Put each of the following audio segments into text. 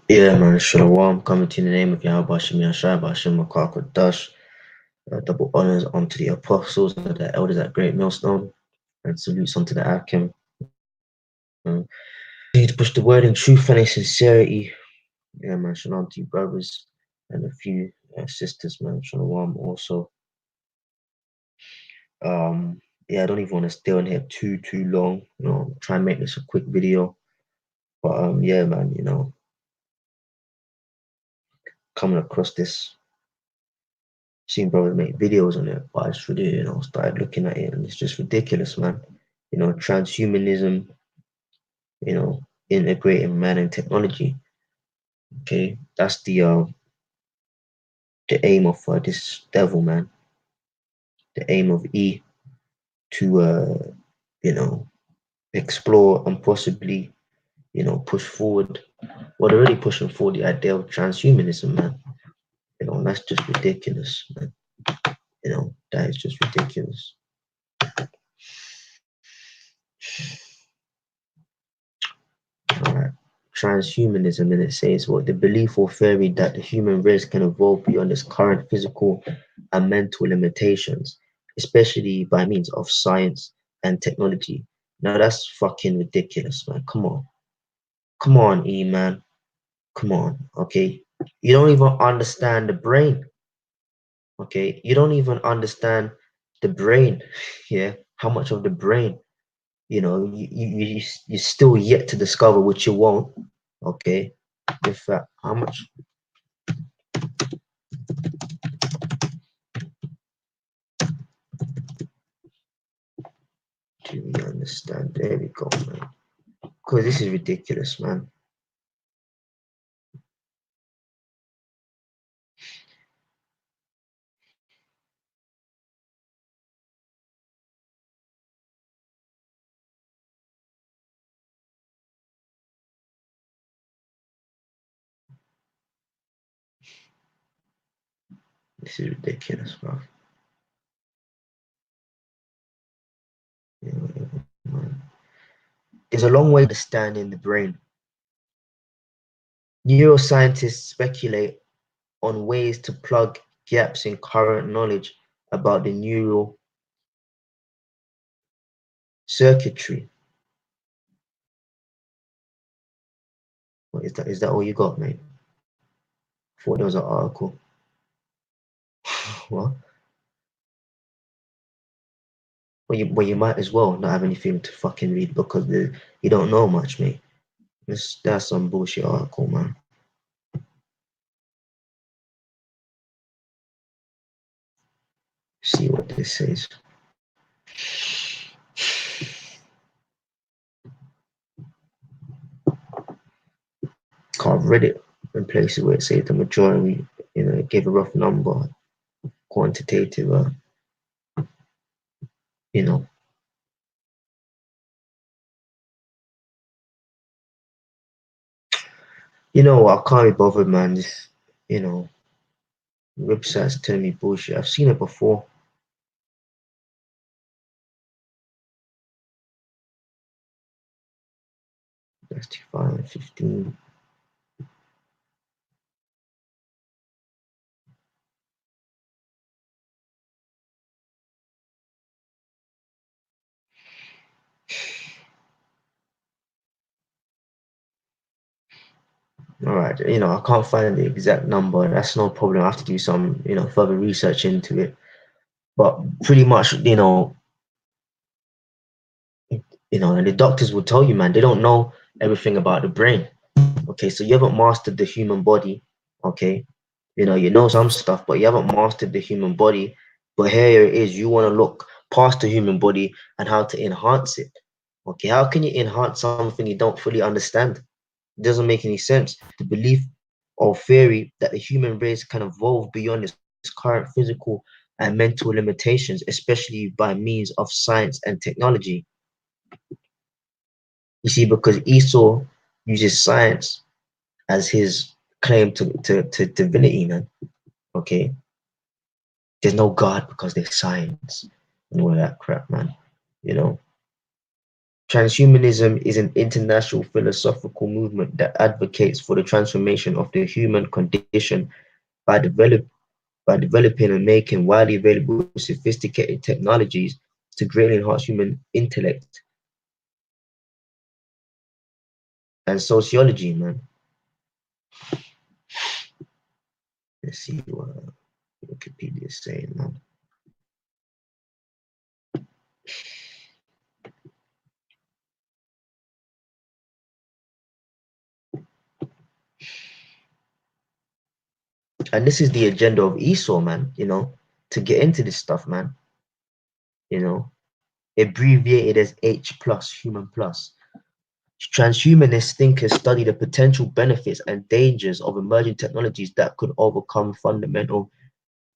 Yeah, man, Shalom, coming to you in the name of Yahweh Shem Yashai, Bashem Makar Dash. Double honors unto the apostles and the elders at Great Millstone, and salutes unto the Akim. Need to push the word in truth and in sincerity. Yeah, man, shalom to you, brothers, and a few sisters, man. Shalom also. Yeah, I don't even want to stay on here too long. Try and make this a quick video. But yeah, man, coming across this seen brothers make videos on it, but I just really, started looking at it and it's just ridiculous, man. Transhumanism, integrating man and technology. Okay, that's the aim of this devil, man. The aim of E to you know, explore and possibly, push forward. Well, they're really pushing forward the idea of transhumanism, man. That's just ridiculous, man. That is just ridiculous. All right. Transhumanism, and it says what the belief or theory that the human race can evolve beyond its current physical and mental limitations, especially by means of science and technology. Now that's fucking ridiculous, man. Come on, E man. Come on, okay. You don't even understand the brain, okay. You don't even understand the brain, yeah. How much of the brain, you still yet to discover, which you won't, okay. In fact, how much do we understand? There we go, man. Because this is ridiculous, man. This is ridiculous, bro. There's a long way to understand in the brain. Neuroscientists speculate on ways to plug gaps in current knowledge about the neural circuitry. What is that? Is that all you got, mate? I thought there was an article. What? Well, you might as well not have anything to fucking read because you don't know much, mate. That's some bullshit article, man. See what this says. I've read it in places where it says the majority, it gave a rough number, quantitative, you know. I can't be bothered, man. This, websites telling me bullshit. I've seen it before. That's 2015. All right, I can't find the exact number. That's no problem. I have to do some, further research into it. But pretty much, and the doctors will tell you, man, they don't know everything about the brain. Okay, so you haven't mastered the human body. Okay, you know some stuff, but you haven't mastered the human body. But here it is, you want to look past the human body and how to enhance it. Okay, how can you enhance something you don't fully understand? It doesn't make any sense. The belief or theory that the human race can evolve beyond its current physical and mental limitations, especially by means of science and technology. You see, because Esau uses science as his claim to divinity, man. Okay. There's no God because there's science and all that crap, man. You know. Transhumanism is an international philosophical movement that advocates for the transformation of the human condition by developing and making widely available sophisticated technologies to greatly enhance human intellect and sociology, man. Let's see what Wikipedia is saying, man. And this is the agenda of Esau, man, to get into this stuff, man, you know, abbreviated as H plus, human plus. Transhumanist thinkers study the potential benefits and dangers of emerging technologies that could overcome fundamental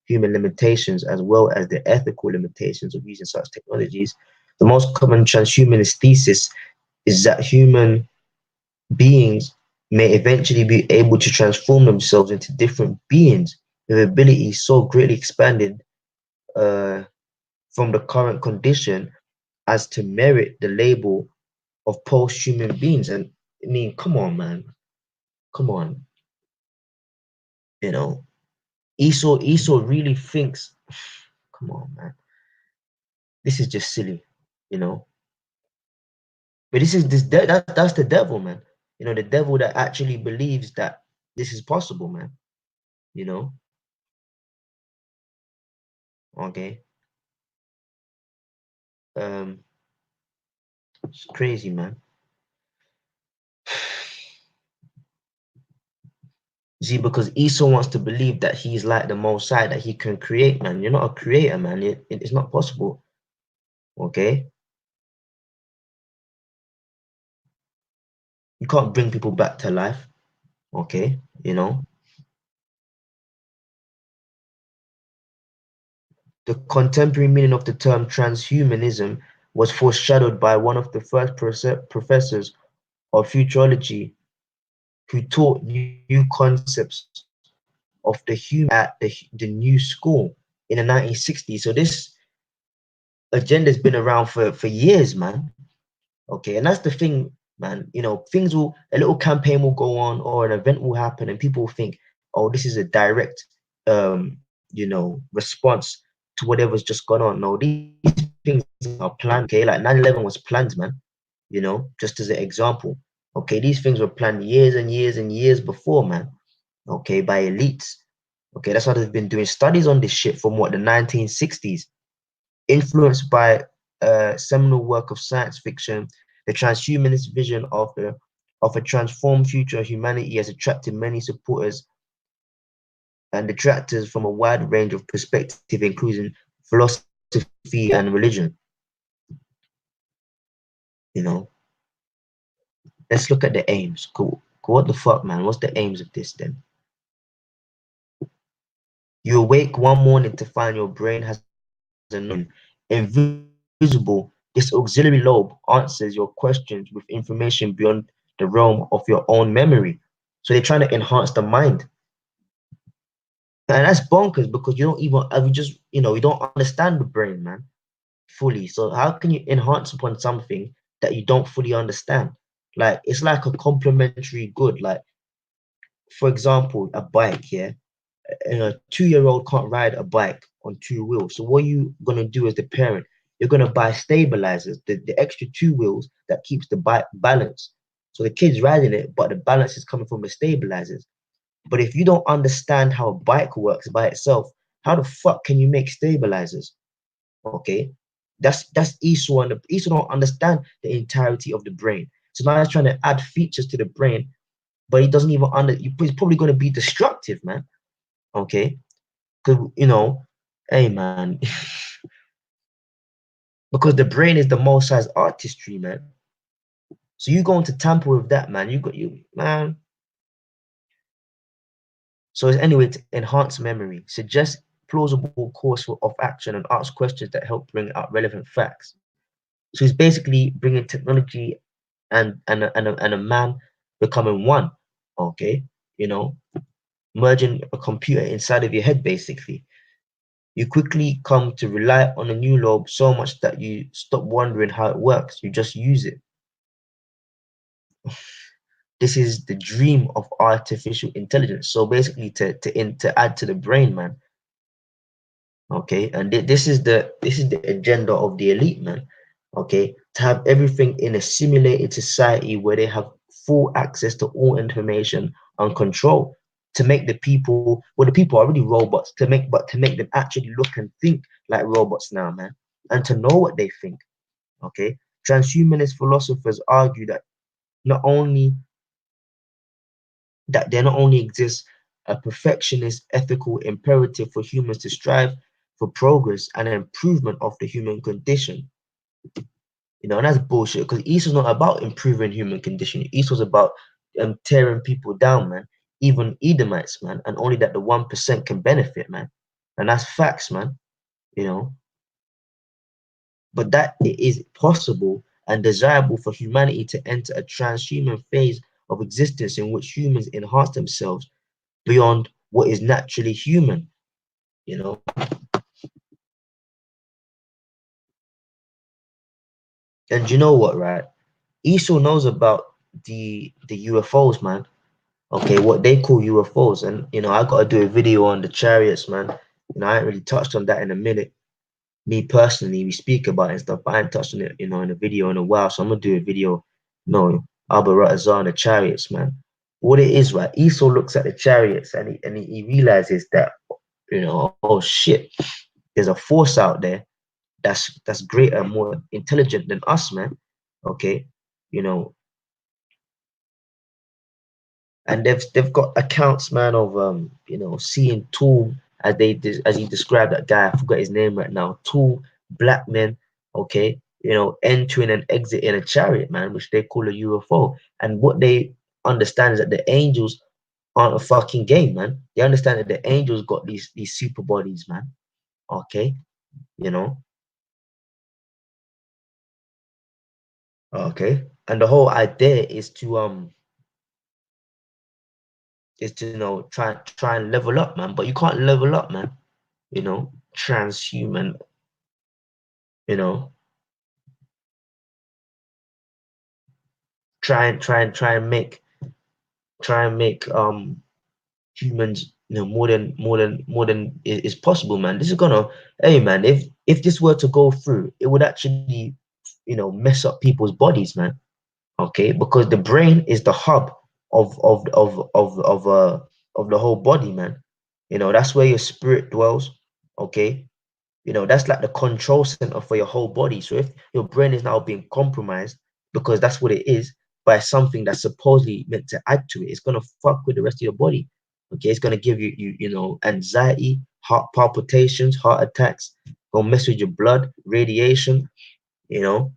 human limitations as well as the ethical limitations of using such technologies. The most common transhumanist thesis is that human beings may eventually be able to transform themselves into different beings with abilities so greatly expanded uh, from the current condition as to merit the label of post-human beings. And I mean, come on, man. Come on. You know, Esau really thinks, come on, man. This is just silly, you know. But that's the devil, man. The devil that actually believes that this is possible, man. You know, okay. Um, it's crazy, man. See, because Esau wants to believe that he's like the Most High, that he can create, man. You're not a creator, man. It's not possible. Okay, you can't bring people back to life. Okay, the contemporary meaning of the term transhumanism was foreshadowed by one of the first professors of futurology who taught new concepts of the human at the new school in the 1960s. So this agenda's been around for years, man. Okay, and that's the thing, man. Things a little campaign will go on or an event will happen, and people will think, oh, this is a direct, response to whatever's just gone on. No, these things are planned. Okay, like 9/11 was planned, man. Just as an example. Okay, these things were planned years and years and years before, man. Okay, by elites. Okay, that's why they've been doing studies on this shit from what the 1960s, influenced by a seminal work of science fiction. The transhumanist vision of a transformed future humanity has attracted many supporters and detractors from a wide range of perspectives, including philosophy and religion. You know, let's look at the aims. Cool. What the fuck, man? What's the aims of this then? You awake one morning to find your brain has an invisible. This auxiliary lobe answers your questions with information beyond the realm of your own memory. So they're trying to enhance the mind. And that's bonkers because you don't even, you just, you don't understand the brain, man, fully. So how can you enhance upon something that you don't fully understand? Like, it's like a complementary good. Like, for example, a bike, yeah? A 2-year-old can't ride a bike on two wheels. So what you gonna do as the parent? You're gonna buy stabilizers, the extra two wheels that keeps the bike balanced. So the kid's riding it, but the balance is coming from the stabilizers. But if you don't understand how a bike works by itself, how the fuck can you make stabilizers? Okay, that's Esau, and Esau don't understand the entirety of the brain. So now he's trying to add features to the brain, but he doesn't even He's probably going to be destructive, man. Okay, because hey man, because the brain is the most size artistry, man. So you going to tamper with that, man? Man. So it's anyway to enhance memory, suggest plausible course of action, and ask questions that help bring out relevant facts. So it's basically bringing technology and a man becoming one. Okay, merging a computer inside of your head, basically. You quickly come to rely on a new lobe so much that you stop wondering how it works. You just use it. This is the dream of artificial intelligence. So basically, to add to the brain, man. Okay, and this is the agenda of the elite, man. Okay, to have everything in a simulated society where they have full access to all information and control, to make the people, well, the people are already robots, to make them actually look and think like robots now, man, and to know what they think. Okay, transhumanist philosophers argue not only there not only exists a perfectionist ethical imperative for humans to strive for progress and improvement of the human condition. And that's bullshit, because Esau's not about improving human condition. Esau's about tearing people down, man. Even Edomites, man, and only that the 1% can benefit, man. And that's facts, man. You know, but that it is possible and desirable for humanity to enter a transhuman phase of existence in which humans enhance themselves beyond what is naturally human. You know, and you know what, right? Esau knows about the UFOs, man. Okay, what they call UFOs, and I gotta do a video on the chariots, man. I ain't really touched on that in a minute. Me personally, we speak about it and stuff, but I ain't touched on it, in a video in a while. So I'm gonna do a video, Abba Ratazar and the chariots, man. What it is, right? Esau looks at the chariots and he realizes that, oh shit, there's a force out there that's greater, more intelligent than us, man. Okay, you know, and they've got accounts, man, of seeing two, as he described that guy. I forgot his name right now. Two black men, okay, entering and exiting a chariot, man, which they call a UFO. And what they understand is that the angels aren't a fucking game, man. They understand that the angels got these super bodies, man. Okay, you know, okay, and the whole idea is to try and level up, man. But you can't level up, man. Transhuman, you know, try and make humans, more than is possible, man. This is gonna, hey, man, if this were to go through, it would actually, mess up people's bodies, man. Okay, because the brain is the hub of the whole body, man. That's where your spirit dwells. Okay, that's like the control center for your whole body. So if your brain is now being compromised, because that's what it is, by something that's supposedly meant to add to it, it's gonna fuck with the rest of your body. Okay, it's gonna give you anxiety, heart palpitations, heart attacks, gonna mess with your blood, radiation, you know,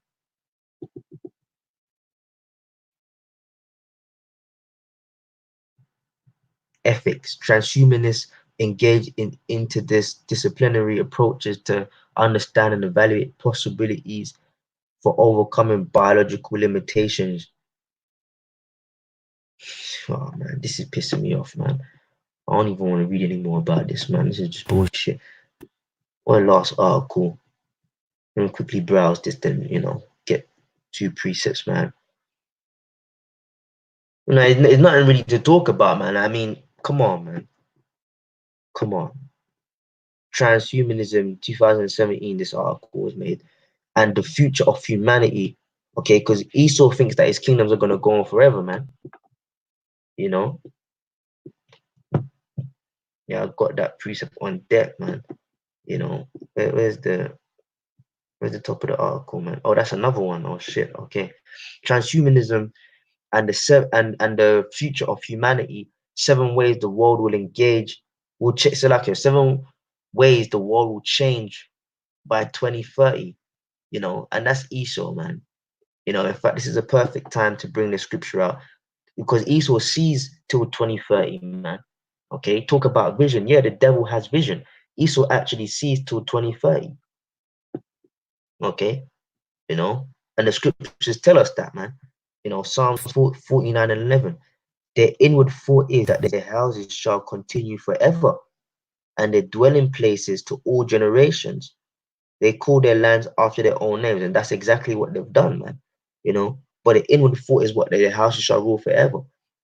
ethics. Transhumanists engage in interdisciplinary approaches to understand and evaluate possibilities for overcoming biological limitations. Oh man, this is pissing me off, man. I don't even want to read any more about this, man. This is just bullshit. One last article. Let me quickly browse this, then get two presets, man. It's nothing really to talk about, man. I mean, come on, man. Come on. Transhumanism 2017, this article was made. And the future of humanity. Okay, because Esau thinks that his kingdoms are gonna go on forever, man. You know? Yeah, I've got that precept on deck, man. Where's the top of the article, man? Oh, that's another one. Oh shit. Okay. Transhumanism and the future of humanity. 7 ways the world will engage. So like 7 ways the world will change by 2030. And that's Esau, man. In fact, this is a perfect time to bring the scripture out, because Esau sees till 2030, man. Okay, talk about vision. Yeah, the devil has vision. Esau actually sees till 2030. Okay, and the scriptures tell us that, man. Psalms 49 and 11. Their inward thought is that their houses shall continue forever, and their dwelling places to all generations. They call their lands after their own names, and that's exactly what they've done, man. You know, But the inward thought is what the house shall rule forever.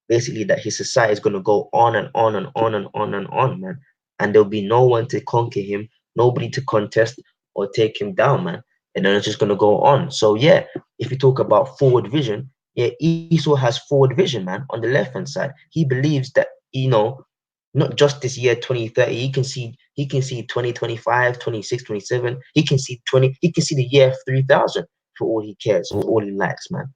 Basically, that his society is gonna go on and on and on and on and on, man. And there'll be no one to conquer him, nobody to contest or take him down, man. And then it's just gonna go on. So yeah, if you talk about forward vision, yeah, Esau has forward vision, man, on the left hand side. He believes that, not just this year 2030, he can see 2025, 26, 27. He can see 20, he can see the year 3000 for all he cares, for all he likes, man.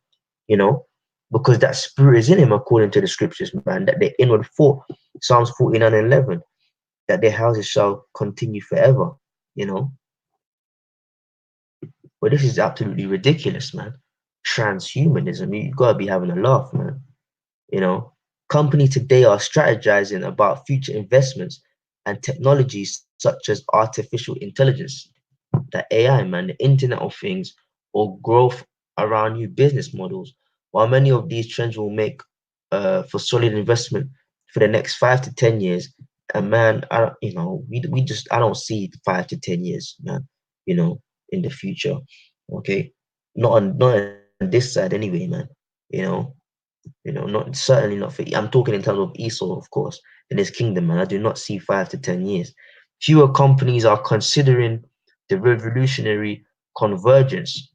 You know, because that spirit is in him according to the scriptures, man, that the inward thought, Psalms 49:11, that their houses shall continue forever, you know. But this is absolutely ridiculous, man. Transhumanism, you gotta be having a laugh, man. You know, companies today are strategizing about future investments and technologies such as artificial intelligence, the AI, man, the Internet of Things, or growth around new business models. While many of these trends will make for solid investment for the next 5 to 10 years, and man, I don't, we just I don't see 5 to 10 years, man, in the future. Okay, not on this side anyway, man. You know, not certainly not for. I'm talking in terms of Esau, of course, in his kingdom, man. I do not see 5 to 10 years. Fewer companies are considering the revolutionary convergence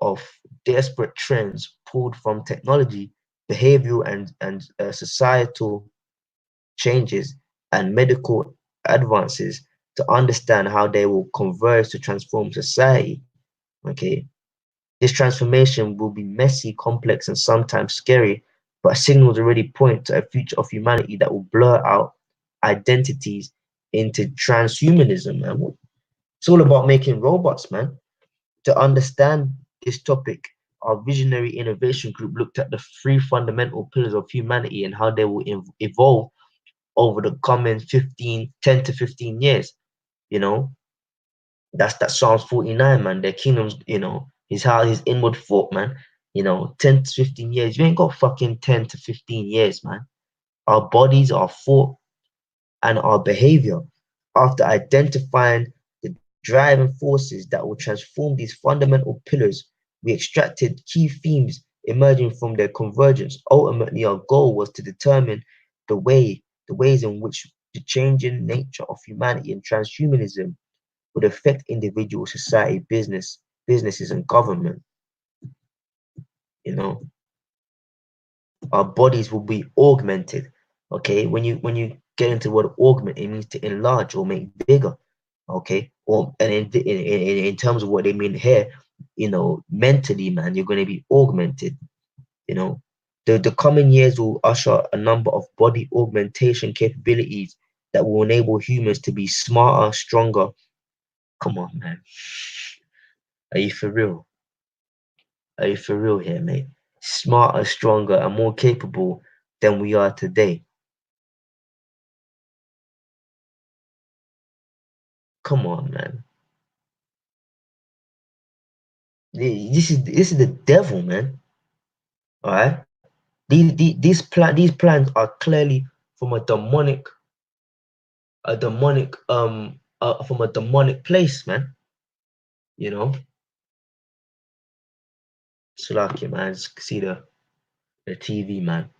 of desperate trends pulled from technology, behavioral and societal changes, and medical advances to understand how they will converge to transform society. Okay, this transformation will be messy, complex, and sometimes scary, but signals already point to a future of humanity that will blur out identities into transhumanism, man. It's all about making robots, man. To understand this topic, our visionary innovation group looked at the three fundamental pillars of humanity and how they will evolve over the coming 10 to 15 years. You know, that's that Psalms 49, man. Their kingdoms, his inward thought, man. 10 to 15 years. You ain't got fucking 10 to 15 years, man. Our bodies, our thought, and our behavior. After identifying the driving forces that will transform these fundamental pillars, we extracted key themes emerging from their convergence. Ultimately, our goal was to determine the ways in which the changing nature of humanity and transhumanism would affect individual society, businesses, and government. You know, our bodies will be augmented. Okay, when you get into the word augment, it means to enlarge or make bigger. Okay, or and in terms of what they mean here, mentally, man, you're going to be augmented. You know, the coming years will usher a number of body augmentation capabilities that will enable humans to be smarter, stronger. Come on, man, are you for real? Are you for real here, mate? Smarter, stronger, and more capable than we are today. Come on, man. This is the devil, man. All right. These plans are clearly from a demonic place, man. You know. Slaki, man. See the TV, man.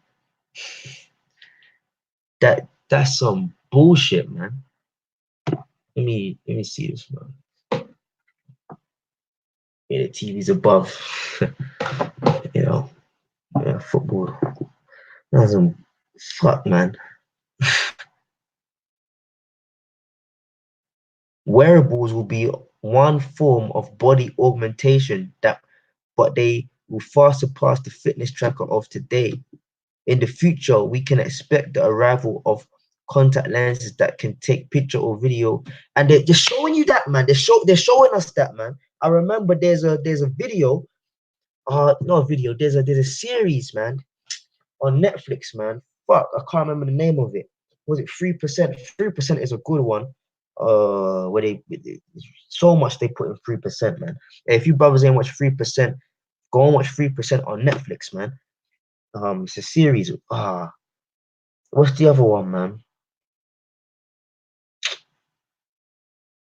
That's some bullshit, man. Let me see this, man. Yeah, the TV's above. you know. Yeah, football. That's some fuck, man. Wearables will be one form of body augmentation but they will far surpass the fitness tracker of today. In the future, we can expect the arrival of contact lenses that can take picture or video, and they're showing you that, man. They're showing us that, man. I remember there's a video, not a video. There's a series, man, on Netflix, man. Fuck, I can't remember the name of it. Was it 3%? 3% is a good one. Where so much they put in 3%, man. If you brothers ain't watch 3%, go and watch 3% on Netflix, man. It's a series. What's the other one, man?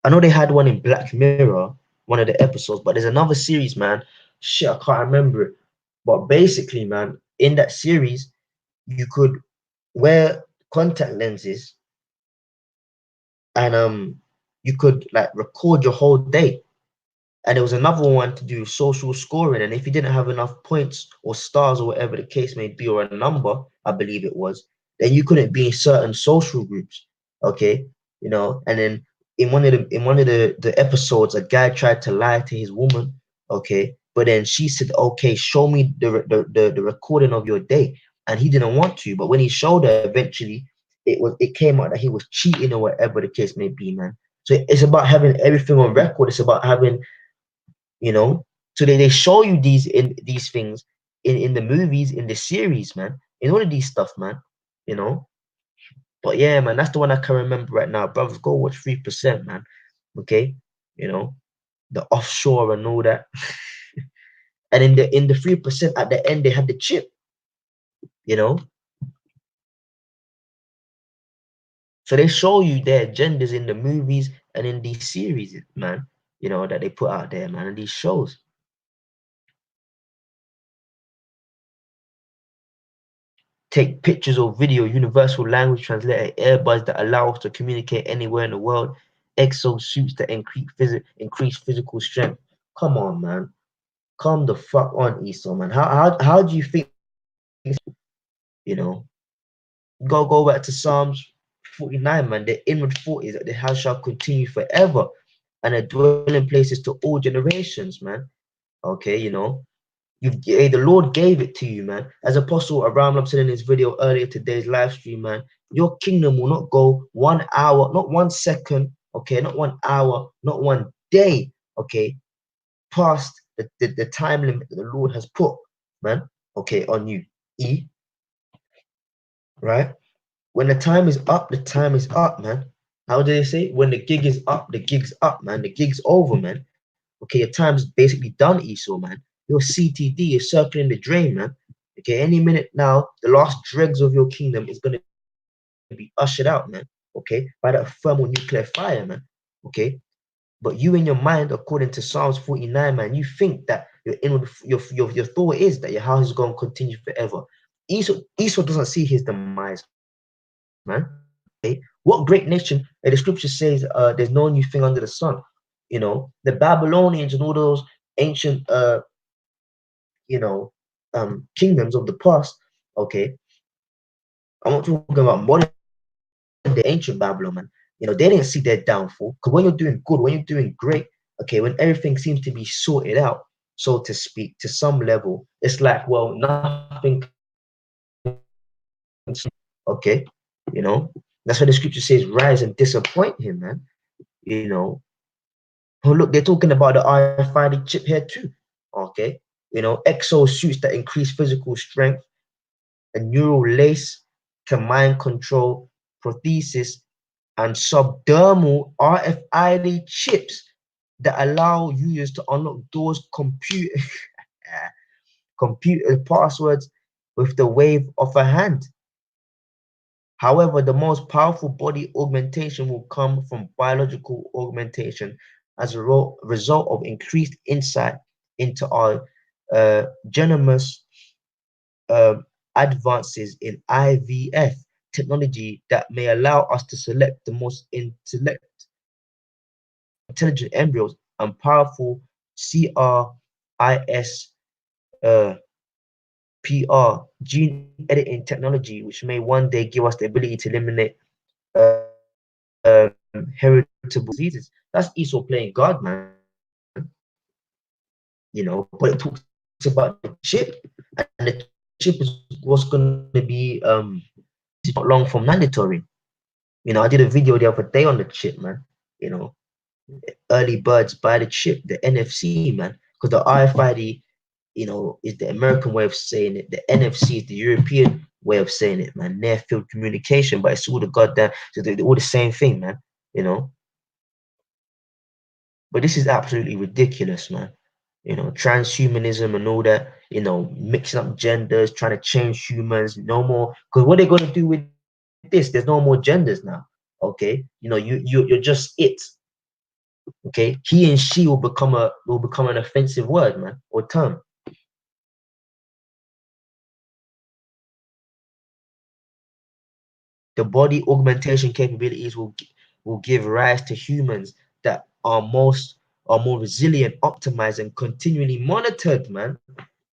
I know they had one in Black Mirror, one of the episodes, but there's another series, man. Shit, I can't remember it. But basically, man, in that series, you could wear contact lenses and you could like record your whole day. And there was another one to do social scoring. And if you didn't have enough points or stars or whatever the case may be, or a number, I believe it was, then you couldn't be in certain social groups. Okay. And then in one of the episodes, a guy tried to lie to his woman. Okay. But then she said, okay, show me the recording of your day. And he didn't want to. But when he showed her eventually, it came out that he was cheating or whatever the case may be, man. So it's about having everything on record. It's about having, you know so they show you these things in the movies, in the series, man, in all of these stuff, man. you know but yeah, man, that's the one I can remember right now. Brothers, go watch 3%, man. Okay. you know the offshore and all that. And in the 3%, at the end, they had the chip. you know so they show you their agendas in the movies and in these series, man, that they put out there, man, and these shows. Take pictures or video, universal language translator, earbuds that allow us to communicate anywhere in the world, exosuits that increase physical strength. Come on, man. Come the fuck on, Esau, man. How do you think, you know? Go back to Psalms 49, man. The inward thought is that the house shall continue forever, and a dwelling places to all generations, man. Okay, the Lord gave it to you, man. As Apostle Abraham said in his video earlier today's live stream, man, your kingdom will not go 1 hour, not 1 second, okay, not 1 hour, not 1 day, okay, past the time limit that the Lord has put, man, okay, on you. Right? When the time is up, the time is up, man. How do they say? When the gig is up, the gig's up, man. The gig's over, man. Okay, your time's basically done, Esau, man. Your CTD is circling the drain, man. Okay, any minute now, the last dregs of your kingdom is going to be ushered out, man. Okay, by that thermonuclear fire, man. Okay, but you in your mind, according to Psalms 49, man, you think that your thought is that your house is going to continue forever. Esau doesn't see his demise, man. Okay, what great nation? The scripture says there's no new thing under the sun. The Babylonians and all those ancient kingdoms of the past. Okay, I'm not talking about modern day ancient Babylon, man. They didn't see their downfall. Because when you're doing good, when you're doing great, okay, when everything seems to be sorted out, so to speak, to some level, it's like, well, nothing can stop me, okay. That's why the scripture says rise and disappoint him, man. you know oh, look, they're talking about the RFID chip here too. Okay, exosuits that increase physical strength, a neural lace to mind control, prosthesis, and subdermal RFID chips that allow users to unlock doors, computer passwords with the wave of a hand. However, the most powerful body augmentation will come from biological augmentation as a result of increased insight into our genomous uh, advances in IVF technology that may allow us to select the most intelligent embryos and powerful CRIS uh, PR gene editing technology, which may one day give us the ability to eliminate heritable diseases. That's Esau playing God, man. But it talks about the chip, and the chip is what's going to be not long from mandatory. I did a video the other day on the chip, man. You know, early birds buy the chip, the NFC, man, because the RFID, is the American way of saying it. The NFC is the European way of saying it, man. Near field communication, but it's all the goddamn, so they're all the same thing, man. You know, but this is absolutely ridiculous, man. Transhumanism and all that. Mixing up genders, trying to change humans. No more, because what they're gonna do with this? There's no more genders now. Okay, you're just it. Okay, he and she will become an offensive word, man, or term. The body augmentation capabilities will give rise to humans that are more resilient, optimized, and continually monitored, man.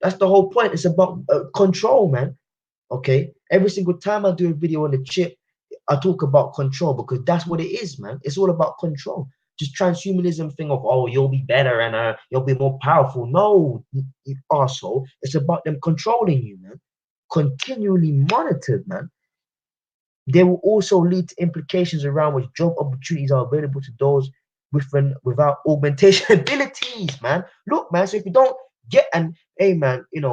That's the whole point. It's about control, man. Okay. Every single time I do a video on the chip, I talk about control because that's what it is, man. It's all about control. Just transhumanism thing of, oh, you'll be better and you'll be more powerful. No, you arsehole. It's about them controlling you, man. Continually monitored, man. They will also lead to implications around which job opportunities are available to those without augmentation abilities, man. Look, man, so if you don't get, and hey, man, it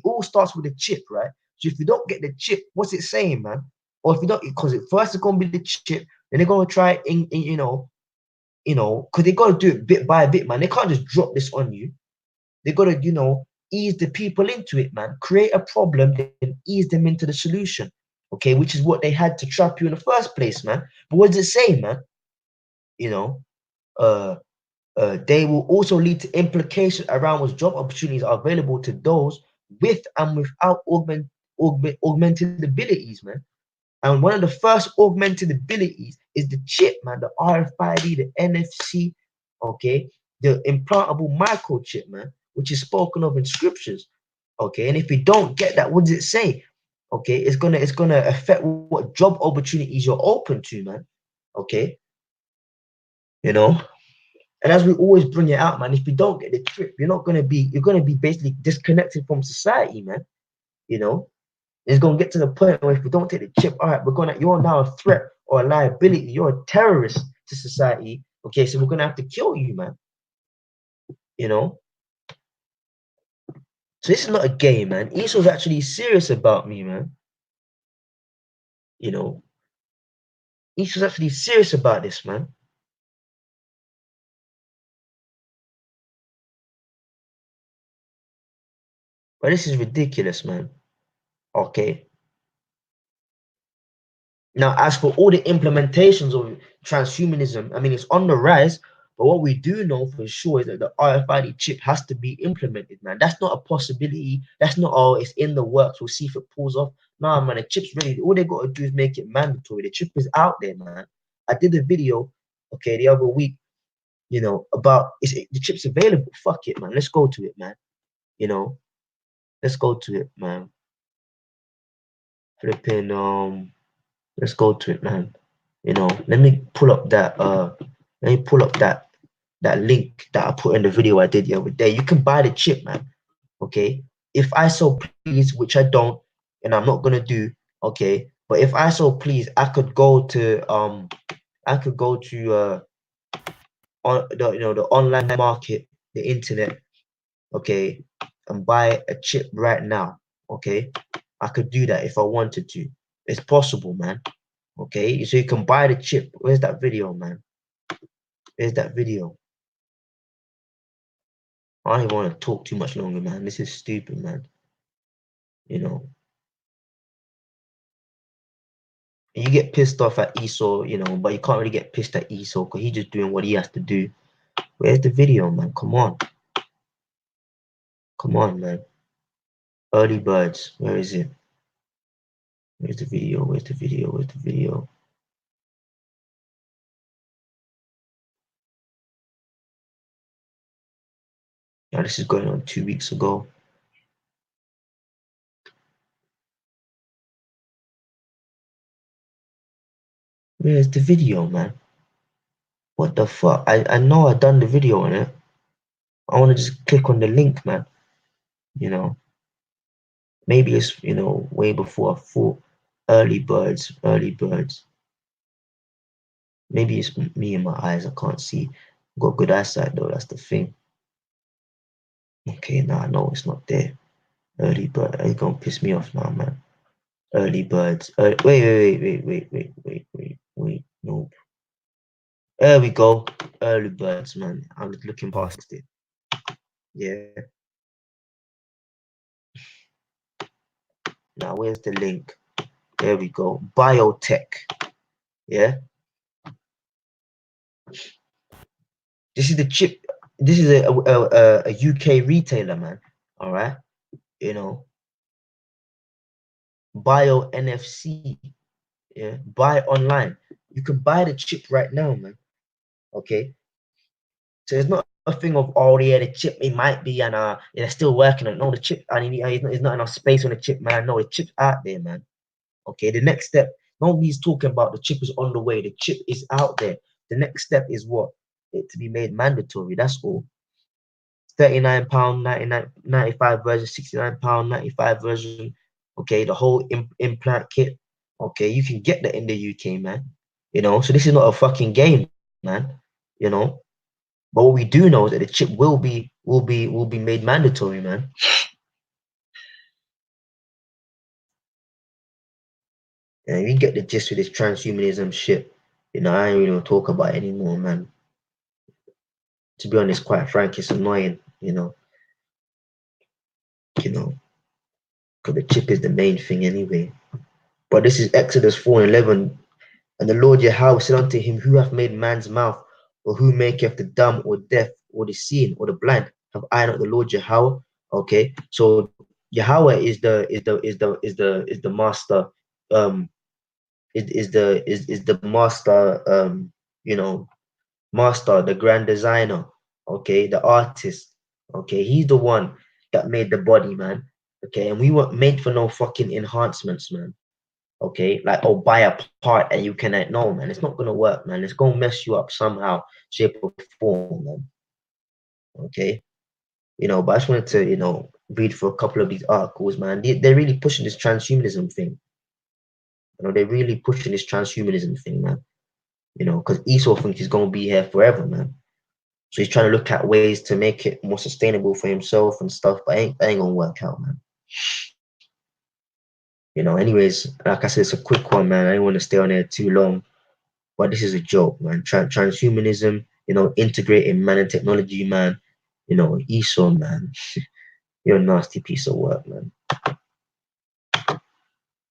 all starts with a chip, right? So if you don't get the chip, what's it saying, man? Or if you don't, because it first it's gonna be the chip, then they're gonna try because they gotta do it bit by bit, man. They can't just drop this on you. They gotta, ease the people into it, man. Create a problem, then ease them into the solution. Okay, which is what they had to trap you in the first place, man. But what does it say, man? You know, uh, they will also lead to implications around what job opportunities are available to those with and without augmented abilities, man. And one of the first augmented abilities is the chip, man, the RFID, the NFC, okay, the implantable microchip, man, which is spoken of in scriptures. Okay, and if you don't get that, what does it say? Okay, it's gonna affect what job opportunities you're open to, man. Okay, you know, and as we always bring it out, man, if you don't get the trip, you're gonna be basically disconnected from society, man. You know, it's gonna get to the point where if we don't take the chip, all right, you're now a threat or a liability, you're a terrorist to society. Okay, so we're gonna have to kill you, man. You know, so this is not a game, man. Esau's actually serious about me, man. You know, Esau's actually serious about this, man. But this is ridiculous, man. Okay. Now, as for all the implementations of transhumanism, I mean, it's on the rise. But what we do know for sure is that the RFID chip has to be implemented, man. That's not a possibility. That's not, oh, it's in the works. We'll see if it pulls off. Nah, man, the chip's ready. All they got to do is make it mandatory. The chip is out there, man. I did a video, okay, the other week, about the chip's available. Fuck it, man. Let's go to it, man. You know, let's go to it, man. Flipping, let's go to it, man. Let me pull up that link that I put in the video I did the other day. You can buy the chip, man. Okay. If I so please, which I don't, and I'm not gonna do, okay. But if I so please, I could go to on the online market, the internet, okay, and buy a chip right now. Okay. I could do that if I wanted to. It's possible, man. Okay, so you can buy the chip. Where's that video, man? Where's that video? I don't even want to talk too much longer, man. This is stupid, man. And you get pissed off at Esau, but you can't really get pissed at Esau because he's just doing what he has to do. Where's the video, man? Come on. Come on, man. Early birds. Where is it? Where's the video? Where's the video? Where's the video? Now, this is going on 2 weeks ago. Where's the video, man? What the fuck? I know I done the video on it. I want to just click on the link, man. Maybe it's, way before I thought. Early birds, early birds. Maybe it's me and my eyes. I can't see. Got good eyesight though. That's the thing. Okay, nah, no, it's not there. Early bird. It's gonna piss me off now, man. Early birds. Wait. No. There we go. Early birds, man. I was looking past it. Yeah. Now, where's the link? There we go. Biotech. Yeah. This is the chip. This is a UK retailer, man. All right. Bio NFC. Yeah, buy it online. You can buy the chip right now, man. Okay, so it's not a thing of, oh yeah, the chip it might be, and it's still working. And no, the chip, and it's not enough space on the chip, man. No, the chip's out there, man. Okay, the next step, nobody's talking about the chip is on the way. The chip is out there. The next step is what? It to be made mandatory. That's all. £39, 95 version, £69, 95 version. Okay, the whole implant kit. Okay, you can get that in the UK, man. So this is not a fucking game, man. You know, but what we do know is that the chip will be made mandatory, man. Yeah, you get the gist with this transhumanism shit. I ain't really gonna talk about it anymore, man. To be honest, quite frank, it's annoying, you know, because the chip is the main thing anyway. But this is Exodus 4:11. And the Lord Yahweh said unto him, Who hath made man's mouth, or who maketh the dumb or deaf or the seeing or the blind? Have I not the Lord Yahweh? Okay, so Yahweh is the master, is the master, master, the grand designer, okay, the artist, okay, he's the one that made the body, man, okay, and we weren't made for no fucking enhancements, man, okay, like, oh, buy a part and you can, no, man, it's not gonna work, man, it's gonna mess you up somehow, shape or form, man, okay, but I just wanted to, read for a couple of these articles, man. They're really pushing this transhumanism thing, they're really pushing this transhumanism thing, man, because Esau thinks he's gonna be here forever, man. So he's trying to look at ways to make it more sustainable for himself and stuff, but ain't gonna work out, man. Anyways, like I said, it's a quick one, man. I don't want to stay on there too long, but this is a joke, man. Transhumanism, integrating man and technology, man. Esau, man. You're a nasty piece of work, man.